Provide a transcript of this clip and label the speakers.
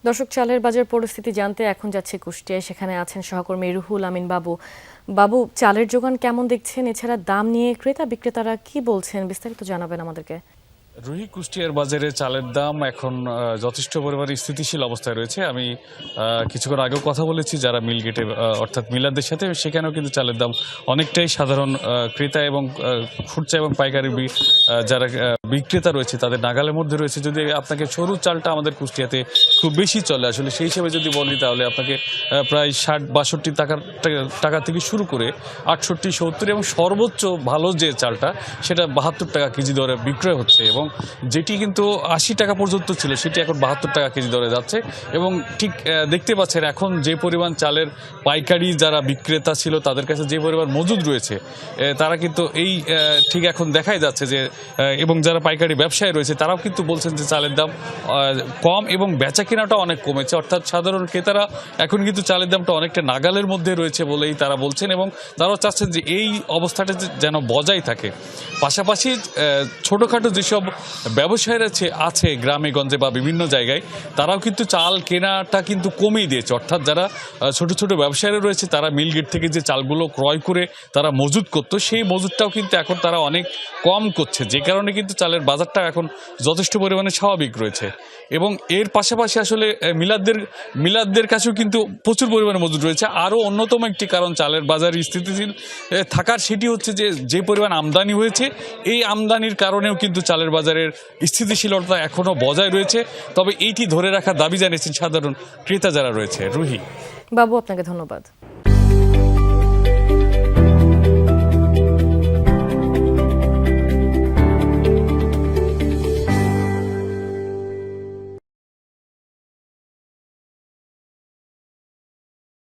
Speaker 1: দর্শক, চালের বাজার পরিস্থিতি জানতে এখন যাচ্ছে কুষ্টিয়ায়। সেখানে আছেন সহকর্মী রুহুল আমিন বাবু। বাবু, চালের যোগান কেমন দেখছেন? এছাড়া দাম নিয়ে ক্রেতা বিক্রেতারা কি বলছেন, বিস্তারিত জানাবেন আমাদেরকে।
Speaker 2: রুহি, কুষ্টিয়ার বাজারে চালের দাম এখন যথেষ্ট পরিমাণে স্থিতিশীল অবস্থায় রয়েছে। আমি কিছুক্ষণ আগেও কথা বলেছি যারা মিল গেটে অর্থাৎ মিলারদের সাথে, সেখানেও কিন্তু চালের দাম অনেকটাই সাধারণ ক্রেতা এবং খুচরা এবং পাইকারি যারা বিক্রেতা রয়েছে তাদের নাগালের মধ্যে রয়েছে। যদি আপনাকে সরু চালটা আমাদের কুষ্টিয়াতে খুব বেশি চলে, আসলে সেই হিসেবে যদি বলি তাহলে আপনাকে প্রায় 60-62 টাকা থেকে শুরু করে 68-70 এবং সর্বোচ্চ ভালো যে চালটা সেটা 72 টাকা কেজি দরে বিক্রয় হচ্ছে, এবং যেটি কিন্তু 80 টাকা পর্যন্ত ছিল সেটি এখন 72 টাকা কেজি দরে যাচ্ছে। এবং ঠিক দেখতে পাচ্ছেন এখন যে পরিমাণ চালের পাইকারি যারা বিক্রেতা ছিল তাদের কাছে যে পরিমাণ মজুদ রয়েছে, তারা কিন্তু এই ঠিক এখন দেখাই যাচ্ছে যে এবং যারা পাইকারি ব্যবসায়ী রয়েছে তারাও কিন্তু বলছেন যে চালের দাম কম এবং বেচা কেনাটা অনেক কমেছে। অর্থাৎ সাধারণ ক্রেতারা এখন কিন্তু চালের দামটা অনেকটা নাগালের মধ্যে রয়েছে বলেই তারা বলছেন, এবং তারাও চাচ্ছেন যে এই অবস্থাটা যেন বজায় থাকে। পাশাপাশি ছোটোখাটো যেসব ব্যবসায়ীরা আছে গ্রামে গঞ্জে বা বিভিন্ন জায়গায়, তারাও কিন্তু চাল কেনাটা কিন্তু কমিয়ে দিয়েছে। অর্থাৎ যারা ছোট ছোট ব্যবসায়ীরা রয়েছে তারা মিলগেট থেকে যে চালগুলো ক্রয় করে তারা মজুদ করতো, সেই মজুদটাও কিন্তু এখন তারা অনেক কম করছে, যে কারণে কিন্তু চালের বাজারটা এখন যথেষ্ট পরিমাণে স্বাভাবিক রয়েছে। এবং এর পাশাপাশি আসলে মিলাদদের কাছেও কিন্তু প্রচুর পরিমাণে মজুদ রয়েছে। আরও অন্যতম একটি কারণ চালের বাজার স্থিতিশীল থাকার, সেটি হচ্ছে যে পরিমাণ আমদানি হয়েছে, এই আমদানির কারণেও কিন্তু চালের বাজারের স্থিতিশীলতা এখনও বজায় রয়েছে। তবে এইটি ধরে রাখার দাবি জানিয়েছেন সাধারণ ক্রেতা যারা রয়েছে। রুহি,
Speaker 1: বাবু, আপনাকে ধন্যবাদ।